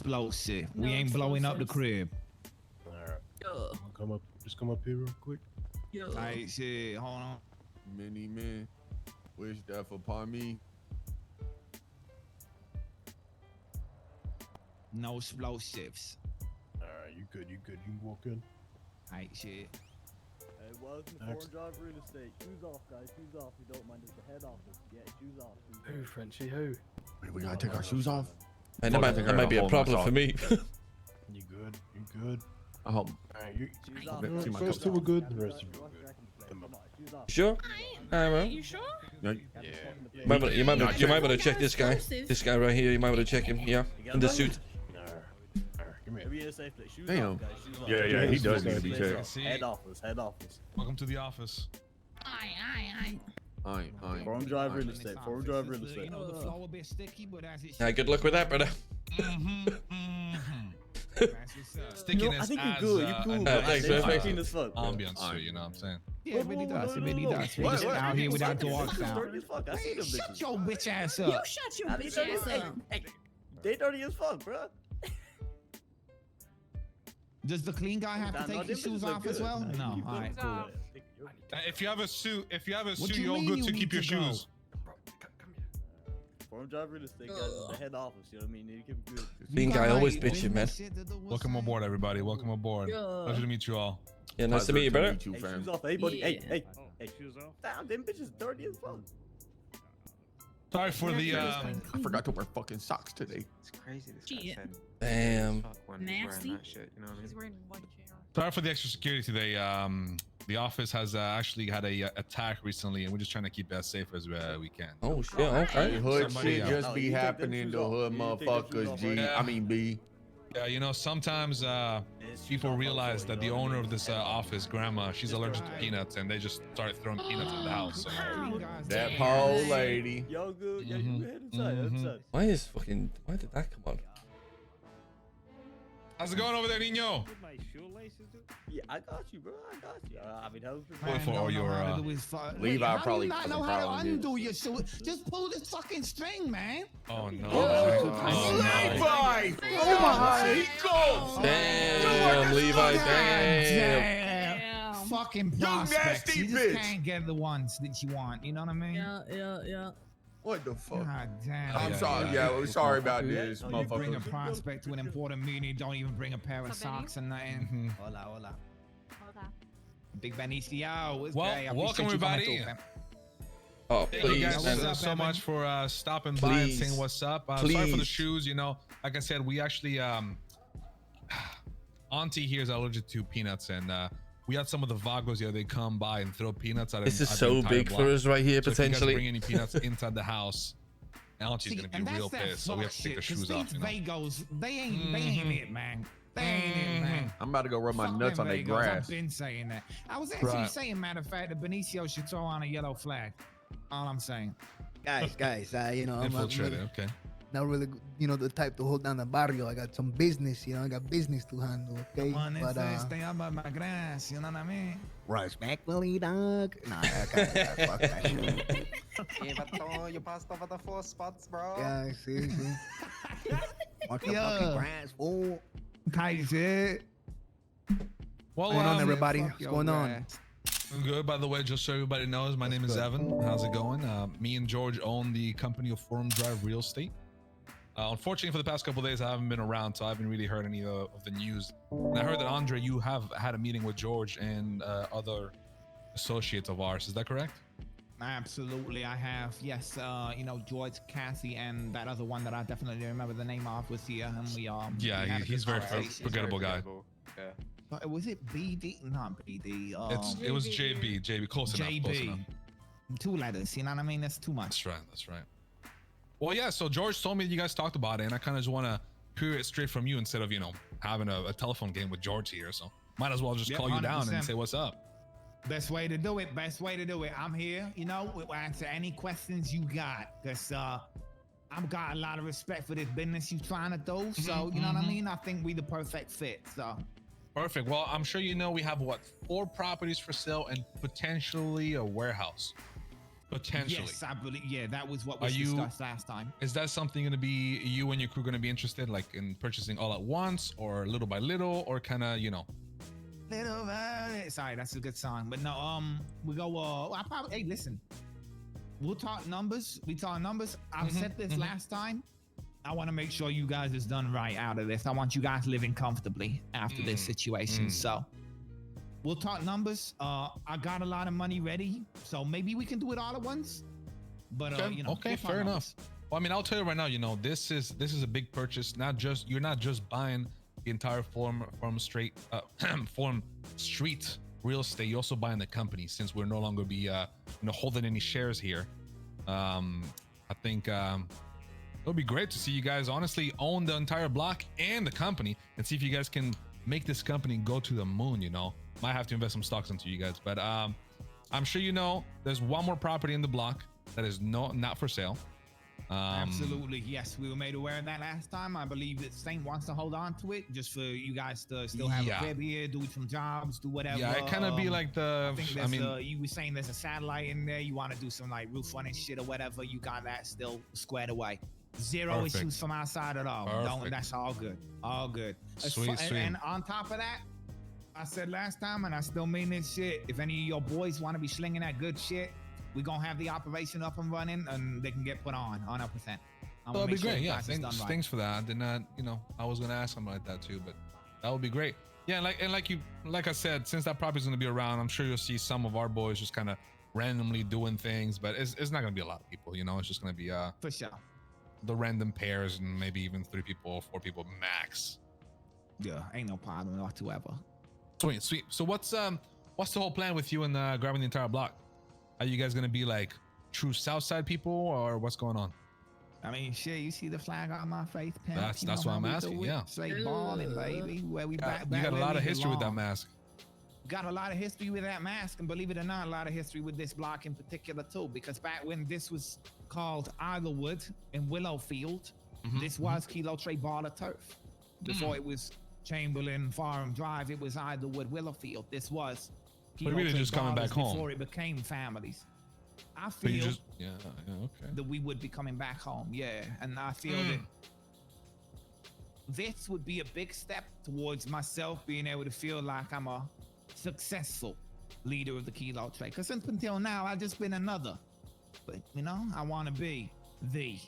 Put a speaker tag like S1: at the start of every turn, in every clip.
S1: explosive. We ain't blowing up the crib.
S2: All right. I'll come up. Just come up here real quick.
S1: Tight shit. Hold on.
S3: Many men wish death upon me.
S1: No explosives.
S2: All right, you good? You good? You can walk in.
S1: Tight shit.
S4: Hey, welcome to Foreign Drive Real Estate. Shoes off, guys. Shoes off. You don't mind. It's the head office. Yeah, shoes off.
S5: Who, Frenchie? Who?
S3: Wait, we gotta take our shoes off.
S5: Man, that might be a problem for me.
S2: You good? You good?
S3: I hope.
S2: All right, you.
S4: Shoes off.
S2: First two were good. The rest of you were good.
S5: Sure? Alright,
S6: You sure?
S3: Yeah.
S5: you might want to check this guy. This guy right here, you might want to check him. Yeah, in the suit.
S2: Come here.
S4: Be in a safe place. Shoes
S3: Damn.
S4: off, guys. Shoes off.
S3: Yeah, he does need to be checked.
S4: Head office. Head office.
S7: Welcome to the office.
S6: Aye.
S3: Aye.
S4: Foreign Drive Real Estate. Foreign Drive Real Estate.
S1: You know, the flow a bit sticky, but as it
S5: Yeah, good luck with that, brother.
S7: Stickiness
S4: I think
S7: as,
S4: you're good. You're cool. But
S5: thanks,
S4: it's
S5: man.
S4: clean as fuck. bro.
S7: ambience to it, you know what I'm saying?
S1: Yeah, it really does. It really does. We
S4: What?
S1: just out here without dogs out.
S4: Dirty as fuck. I see them
S1: Shut
S4: bitches.
S1: your bitch ass
S6: You
S1: up.
S6: shut your
S4: I mean,
S6: bitch
S4: dirty-
S6: ass
S4: hey,
S6: up.
S4: hey, they dirty as fuck, bro.
S1: Does the clean guy have to
S4: No,
S1: take his
S4: them
S1: shoes
S4: bitches look
S1: off as
S4: good.
S1: well?
S4: Nah,
S1: No.
S4: you
S1: All right,
S4: good.
S1: cool.
S7: If you have a suit,
S1: What you
S7: you're
S1: mean
S7: good
S1: you
S7: to
S1: need
S7: keep your
S1: to go?
S7: shoes.
S4: Foreign Drive Real Estate, guys. It's the head office. You know what I mean? You keep it good.
S5: Being guy always bitching, man.
S7: Welcome aboard, everybody. Welcome aboard. Pleasure to meet you all.
S5: Yeah, nice to meet you, brother.
S3: Meet you,
S4: Hey,
S3: fam.
S4: shoes off. Hey, buddy. Hey,
S6: Yeah.
S4: hey. Hey, shoes off. Damn, them bitches dirty as fuck.
S7: Sorry for the
S3: I forgot to wear fucking socks today.
S8: It's crazy. This guy
S6: Shit.
S8: said
S5: Damn.
S8: fuck when he's wearing
S6: Nasty.
S8: that shit, you know what I mean?
S6: He's wearing one chair.
S7: sorry for the extra security today. The office has actually had a attack recently, and we're just trying to keep it as safe as we can.
S5: Oh shit,
S3: The
S5: okay.
S3: hood
S7: Somebody
S3: shit
S7: else.
S3: just
S4: No,
S3: be
S4: you take them
S3: happening
S4: shoes
S3: to
S4: off.
S3: hood
S4: You take them shoes
S3: motherfuckers,
S4: off,
S3: G.
S4: right?
S7: Yeah.
S3: I mean, B.
S7: Yeah, you know, sometimes people realize that the owner of this office, grandma, she's allergic to peanuts, and they just start throwing peanuts in the house. So.
S3: That poor lady.
S4: Y'all good? Yeah, you head inside. Inside.
S5: Why did that come on?
S7: How's it going over there, Nino?
S4: Yeah, I got you, bro. I got you. I mean, how's your
S7: Wait for all your
S3: Levi probably
S1: not
S3: has
S1: know
S3: a
S1: how to
S3: problem, dude.
S1: undo your shoe. Just pull this fucking string, man.
S7: Oh no.
S3: Levi! Oh my God!
S5: Damn, Levi, damn.
S6: Damn.
S1: Fucking
S3: You
S1: prospects.
S3: nasty
S1: You just
S3: bitch.
S1: can't get the ones that you want. You know what I mean?
S6: Yeah.
S3: What the fuck?
S1: God damn.
S3: I'm
S7: Yeah,
S3: sorry. Yeah, we're sorry about this,
S1: You bring a
S3: motherfucker.
S1: prospect to an important meeting, you don't even bring a pair of
S6: What's up,
S1: socks and nothing.
S6: Hola.
S1: Big Benicio. What's
S7: Well,
S1: good? I
S7: welcome,
S1: appreciate you coming
S7: everybody.
S1: through, fam.
S5: Oh,
S7: Thank you
S5: please.
S7: guys
S1: What's up,
S7: so
S1: Evan?
S7: much for stopping by and
S5: Please.
S7: saying what's up. Sorry for the
S5: Please.
S7: shoes. You know, like I said, we actually Auntie here is allergic to peanuts, and we had some of the vagos here. They come by and throw peanuts at
S5: This is
S7: at the
S5: so
S7: entire
S5: big
S7: block.
S5: for us right here,
S7: So if you guys
S5: potentially.
S7: bring any peanuts inside the house, Auntie's
S1: See,
S7: gonna
S1: and
S7: be
S1: that's
S7: real
S1: that
S7: pissed. So we have to
S1: fuck
S7: take the
S1: shit, 'cause
S7: shoes off.
S1: these
S7: You know?
S1: Vagos, they ain't it, man. They ain't it, man.
S3: I'm about to go rub my
S1: Fuck
S3: nuts
S1: them
S3: on that
S1: Vagos,
S3: grass.
S1: I've been saying that. I was actually
S7: Right.
S1: saying, matter of fact, that Benicio should throw on a yellow flag. All I'm saying.
S9: Guys, you know, I'm
S7: Infiltrated. Okay.
S9: not really, you know, the type to hold down the barrio. I got some business, you know, I got business to handle, okay?
S1: Come on,
S9: But,
S1: stay up by my grass, you know what I mean?
S9: respectfully, dog. Nah, I can't, fuck that shit.
S8: Yeah, but you passed over the 4 spots, bro.
S9: Yeah, see. Watch the
S1: Yeah.
S9: fucking grass, fool.
S1: Tight shit.
S7: Well,
S9: What's going on, everybody?
S1: Fuck
S9: What's
S1: your
S9: going on?
S1: grass.
S7: Good. By the way, just so everybody knows, my name is Evan. How's it going? Me and George own the company of Forum Drive Real Estate. Unfortunately, for the past couple of days, I haven't been around, so I haven't really heard any of the news. And I heard that Andre, you have had a meeting with George and other associates of ours. Is that correct?
S1: Absolutely, I have. Yes, you know, George, Cassie, and that other one that I definitely remember the name of was here, and we
S7: Yeah,
S1: we had a
S7: he's
S1: good
S7: very
S1: conversation.
S7: forgettable guy.
S8: Yeah.
S1: Was it BD? Not BD.
S7: It was JB. JB, close enough. Close enough.
S1: JB. 2 letters. You know what I mean? That's too much.
S7: That's right. That's right. Well, yeah. So George told me you guys talked about it, and I kind of just want to hear it straight from you instead of having a telephone game with George here. So might as well just
S1: Yep,
S7: call you down and
S1: 100%.
S7: say what's up.
S1: Best way to do it. Best way to do it. I'm here. You know, we'll answer any questions you got, cause I've got a lot of respect for this business you trying to do. So you know what I mean? I think we the perfect fit. So.
S7: Perfect. Well, I'm sure you know we have 4 properties for sale and potentially a warehouse. Potentially.
S1: Yes, I believe. Yeah, that was what
S7: Are
S1: was
S7: you-
S1: discussed last time.
S7: Is that something going to be you and your crew going to be interested, like in purchasing all at once, or little by little, or kind of, you know?
S1: Little sorry, that's a good song. But no, we go. I probably. Hey, listen. We'll talk numbers. We talk numbers. I've said this last time. I want to make sure you guys is done right out of this. I want you guys living comfortably after this situation. So we'll talk numbers. I got a lot of money ready, so maybe we can do it all at once. But you know,
S7: okay,
S1: we'll talk
S7: fair
S1: numbers.
S7: enough. Well, I mean, I'll tell you right now, you know, this is a big purchase. You're not just buying the entire Forum Street real estate. You're also buying the company, since we're no longer be you know, holding any shares here. I think it would be great to see you guys honestly own the entire block and the company, and see if you guys can make this company go to the moon. You know, might have to invest some stocks into you guys, but I'm sure you know there's one more property in the block that is not for sale.
S1: Absolutely, yes. We were made aware of that last time. I believe that Saint wants to hold on to it just for you guys to still have a crib here, do some jobs, do whatever.
S7: Yeah, it kind of be like the.
S1: I think you were saying there's a satellite in there. You want to do some like roof running shit or whatever. You got that still squared away. Zero issues from our side at all. That's all good. All good.
S7: Sweet.
S1: And on top of that, I said last time, and I still mean this shit. If any of your boys want to be slinging that good shit, we're gonna have the operation up and running, and they can get put on 100%.
S7: That'll be great. Yeah, thanks for that. I did not, you know, I was gonna ask something like that too, but that would be great. Yeah, like I said, since that property's gonna be around, I'm sure you'll see some of our boys just kind of randomly doing things, but it's not gonna be a lot of people. You know, it's just gonna be
S1: for sure
S7: the random pairs, and maybe even 3 people, 4 people max.
S1: Yeah, ain't no problem whatsoever.
S7: Sweet. So what's the whole plan with you and grabbing the entire block? Are you guys gonna be like true Southside people, or what's going on?
S1: I mean, shit, you see the flag on my face, pimp.
S7: That's why I'm asking. Yeah,
S1: straight balling, baby. Where we back?
S7: You got a lot of history with that mask.
S1: Got a lot of history with that mask, and believe it or not, a lot of history with this block in particular too. Because back when this was called Idlewood in Willowfield, this was Kilo Trey Ball of Turf. Before it was Chamberlain Farm Drive, it was Idlewood Willowfield. This was
S7: But really just coming back home
S1: before it became families. I feel
S7: okay,
S1: that we would be coming back home, and I feel that this would be a big step towards myself being able to feel like I'm a successful leader of the Kilo Trade. Because up until now, I've just been another. But you know, I want to be the.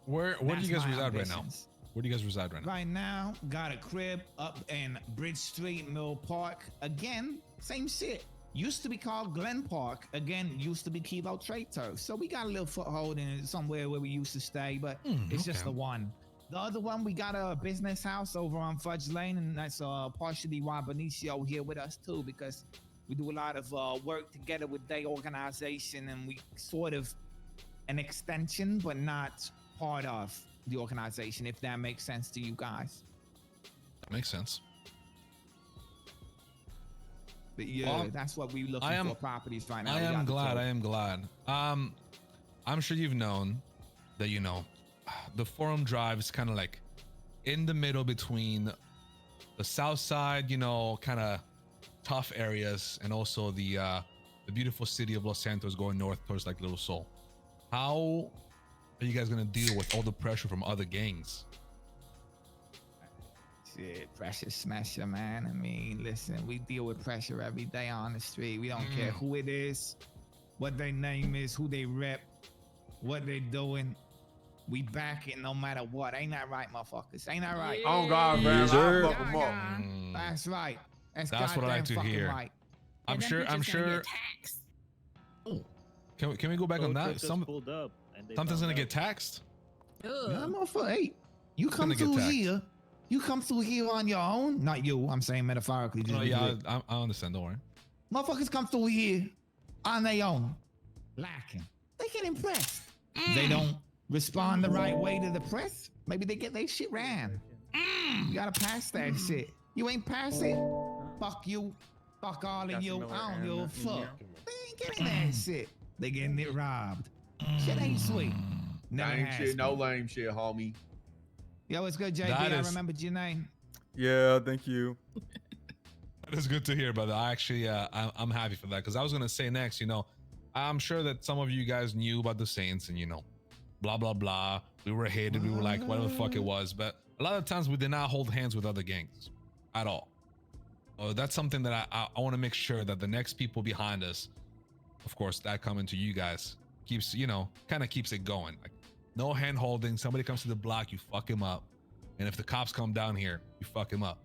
S7: Where do you guys reside right now? Where do you guys reside right now?
S1: Right now, got a crib up in Bridge Street, Mill Park. Again, same shit. Used to be called Glen Park. Again, used to be Kilo Trade Turf. So we got a little foothold in somewhere where we used to stay, but it's just the one. The other one, we got a business house over on Fudge Lane, and that's partially why Benicio here with us too, because we do a lot of work together with their organization, and we sort of an extension, but not part of the organization, if that makes sense to you guys.
S7: That makes sense.
S1: But yeah, that's what we looking for properties right now.
S7: I am glad. I'm sure you've known that, you know, the Forum Drive is kind of like in the middle between the south side, you know, kind of tough areas, and also the beautiful city of Los Santos going north towards like Little Seoul. How are you guys gonna deal with all the pressure from other gangs?
S1: Shit, pressure smasher, man. I mean, listen, we deal with pressure every day on the street. We don't care who it is, what their name is, who they rep, what they doing. We back it no matter what. Ain't that right, motherfuckers? Ain't that right?
S3: Oh God, man,
S1: Sir.
S3: fuck 'em up.
S1: That's right.
S7: That's what I like to hear.
S1: Right.
S7: I'm sure. Oh, can we go back on that? Something's gonna get taxed.
S1: Yeah, motherfucker. Hey, you come through here. You come through here on your own. Not you. I'm saying metaphorically.
S7: Oh yeah, I understand. Don't worry.
S1: Motherfuckers come through here on their own, lacking. They get impressed. They don't respond the right way to the press. Maybe they get their shit ran. You gotta pass that shit. You ain't pass it. Fuck you. Fuck all of you. I don't give a fuck. They ain't getting that shit. They getting it robbed. Shit ain't sweet.
S3: Lame shit, no lame shit, homie.
S1: Yo, it's good, JB. I remembered your name.
S10: Yeah, thank you.
S7: That is good to hear, brother. I actually, I'm happy for that, because I was gonna say next, you know, I'm sure that some of you guys knew about the Saints and, you know, blah, blah, blah. We were hated. We were like, whatever the fuck it was. But a lot of times we did not hold hands with other gangs at all. That's something that I want to make sure that the next people behind us, of course, that coming to you guys, keeps, you know, kind of keeps it going. Like, no hand holding. Somebody comes to the block, you fuck him up. And if the cops come down here, you fuck him up.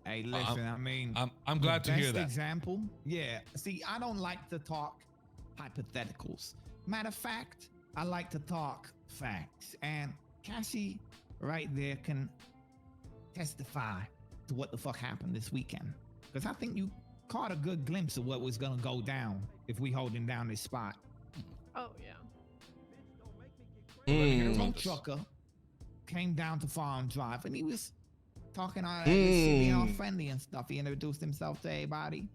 S1: Hey, listen, I mean,
S7: I'm glad to hear
S1: best
S7: that.
S1: example, yeah. See, I don't like to talk hypotheticals. Matter of fact, I like to talk facts. And Cassie right there can testify to what the fuck happened this weekend. Because I think you caught a good glimpse of what was gonna go down if we holding down this spot.
S11: Oh yeah.
S1: The tow trucker came down to Farm Drive and he was talking all being all friendly and stuff. He introduced himself to everybody.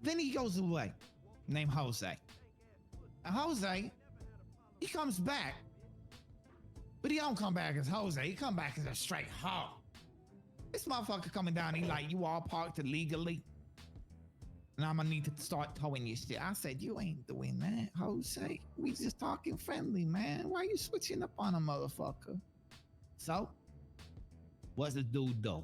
S1: Then he goes away, named Jose. And Jose, he comes back, but he don't come back as Jose. He come back as a straight hoe. This motherfucker coming down, he like, you all parked illegally, and I'm gonna need to start towing your shit. I said, you ain't doing that, Jose. We just talking friendly, man. Why you switching up on a motherfucker? So, what's the dude do?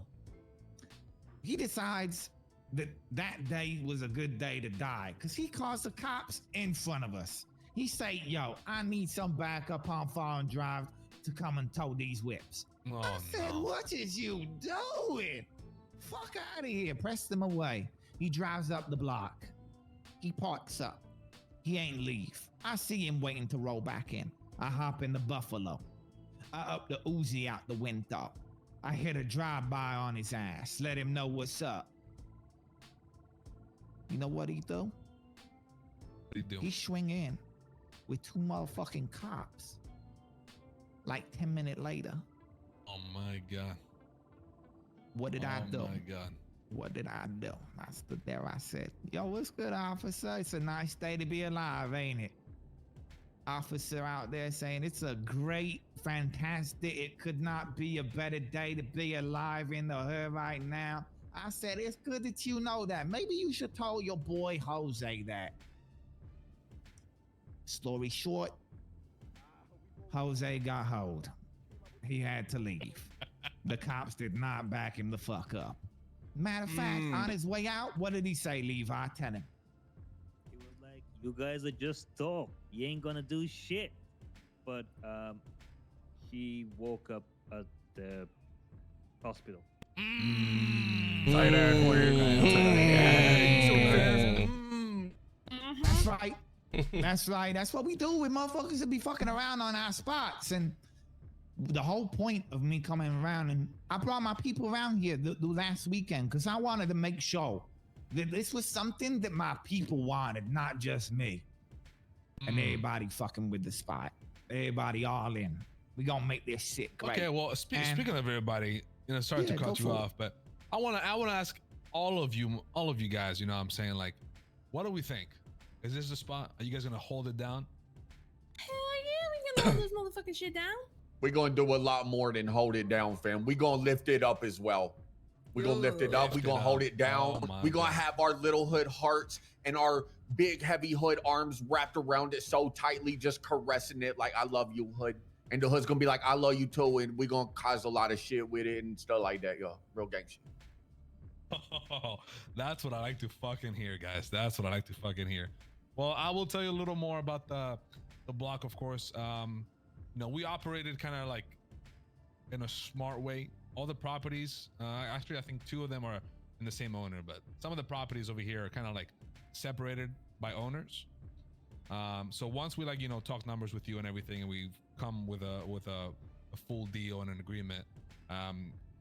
S1: He decides that that day was a good day to die because he calls the cops in front of us. He say, yo, I need some backup on Farm Drive to come and tow these whips.
S7: Oh,
S1: I said, what is you doing? Fuck out of here. Press them away. He drives up the block. He parks up. He ain't leave. I see him waiting to roll back in. I hop in the Buffalo. I up the Uzi out the window. I hit a drive-by on his ass. Let him know what's up. You know what he do?
S7: What he do?
S1: He swing in with 2 motherfucking cops. Like 10 minutes later.
S7: Oh my God.
S1: What did I do?
S7: Oh my God.
S1: What did I do? I stood there, I said, yo, what's good, officer? It's a nice day to be alive, ain't it? Officer out there saying it's a great, fantastic, it could not be a better day to be alive in the hood right now. I said, it's good that you know that. Maybe you should tell your boy Jose that. Story short, Jose got hold. He had to leave. The cops did not back him the fuck up. Matter of fact, on his way out, what did he say, Levi? Tell him.
S12: He was like, you guys are just talk. You ain't gonna do shit. But he woke up at the hospital.
S1: That's right. That's right. That's what we do with motherfuckers that be fucking around on our spots. And the whole point of me coming around, and I brought my people around here the last weekend because I wanted to make sure that this was something that my people wanted, not just me. And everybody fucking with the spot. Everybody all in. We gonna make this shit great.
S7: Okay, well, speaking of everybody, you know, sorry to cut you off, but I wanna ask all of you guys, you know what I'm saying, like, what do we think? Is this the spot? Are you guys gonna hold it down?
S6: Hell yeah, we gonna hold this motherfucking shit down.
S3: We're gonna do a lot more than hold it down, fam. We're gonna lift it up as well. We're gonna lift it up. We're gonna hold it down. We're gonna have our little hood hearts and our big heavy hood arms wrapped around it so tightly, just caressing it like, I love you, hood. And the hood's gonna be like, I love you too. And we're gonna cause a lot of shit with it and stuff like that, yo. Real gang shit.
S7: Oh, that's what I like to fucking hear, guys. That's what I like to fucking hear. Well, I will tell you a little more about the block, of course. You know, we operated kind of like in a smart way. All the properties, actually, I think 2 of them are in the same owner, but some of the properties over here are kind of like separated by owners. So once we, like, you know, talk numbers with you and everything, and we've come with a full deal and an agreement,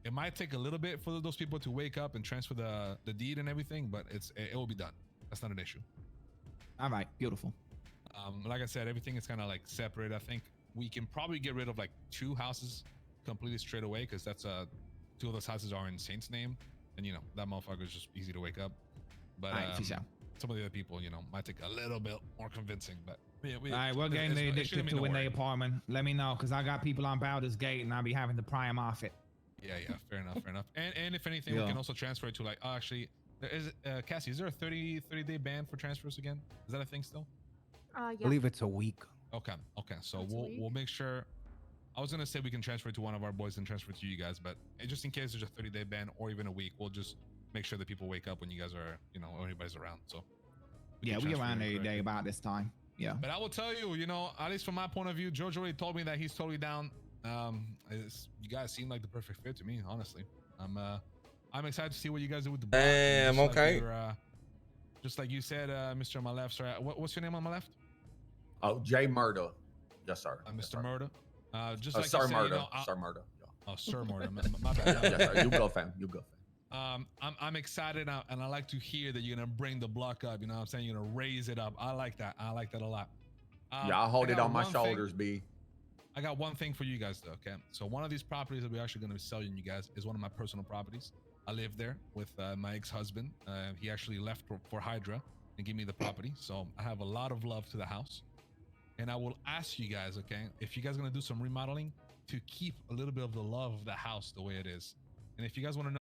S7: it might take a little bit for those people to wake up and transfer the deed and everything, but it will be done. That's not an issue.
S1: All right, beautiful.
S7: Like I said, everything is kind of like separate. I think we can probably get rid of like 2 houses completely straight away, because that's 2 of those houses are in Saint's name, and you know that motherfucker is just easy to wake up. But some of the other people, you know, might take a little bit more convincing. But
S1: all right, what game they addicted to in their apartment? Let me know, because I got people on Baldur's Gate and I'll be having to pry them off it.
S7: Yeah, fair enough. And if anything, we can also transfer it to, like, actually, Cassie, is there a 30-day ban for transfers again? Is that a thing still?
S9: I believe it's a week.
S7: Okay. So
S6: That's a week.
S7: we'll make sure. I was gonna say we can transfer to one of our boys and transfer to you guys, but just in case there's a 30-day ban or even a week, we'll just make sure that people wake up when you guys are, when everybody's around. So
S1: Yeah, we around every day about this time. Yeah.
S7: But I will tell you, at least from my point of view, George already told me that he's totally down. You guys seem like the perfect fit to me, honestly. I'm excited to see what you guys do with the block.
S5: Damn, okay.
S7: Just like you said, Mr. on my left, sorry. What's your name on my left?
S3: Oh, Jay Murda. Yes, sir.
S7: Mr. Murda. Just
S3: like
S7: Sir
S3: you said,
S7: Murda.
S3: Sir Murda. Yeah.
S7: Oh, Sir Murda. My bad.
S3: Yes, sir. You go, fam. You go, fam.
S7: I'm excited and I like to hear that you're gonna bring the block up. You know what I'm saying? You're gonna raise it up. I like that. I like that a lot.
S3: Yeah, I'll hold it on my shoulders, B.
S7: I got one thing for you guys though, okay? So one of these properties that we're actually gonna be selling you guys is one of my personal properties. I live there with my ex-husband. He actually left for Hydra and gave me the property. So I have a lot of love to the house. And I will ask you guys, okay, if you guys are gonna do some remodeling, to keep a little bit of the love of the house the way it is. And if you guys want to know